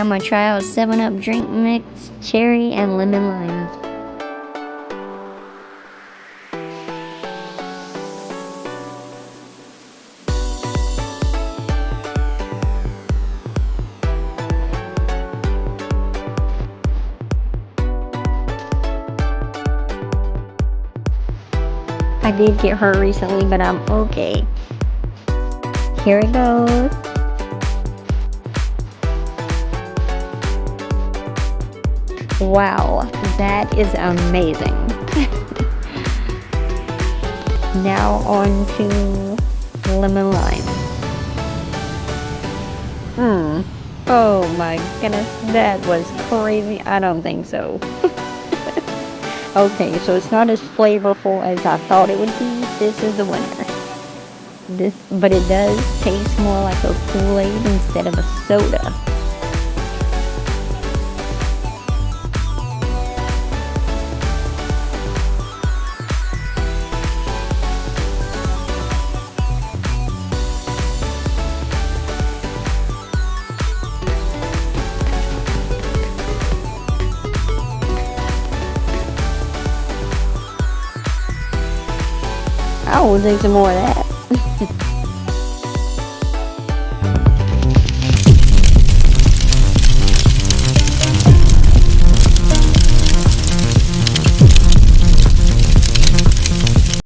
I'm gonna try out 7-Up drink mix, cherry and lemon lime. I did get hurt recently, but I'm okay. Here it goes. Wow, that is amazing. Now on to lemon lime. Oh my goodness, that was crazy. I don't think so. Okay, so it's not as flavorful as I thought it would be. This is the winner. But it does taste more like a Kool-Aid instead of a soda. I will take some more of that.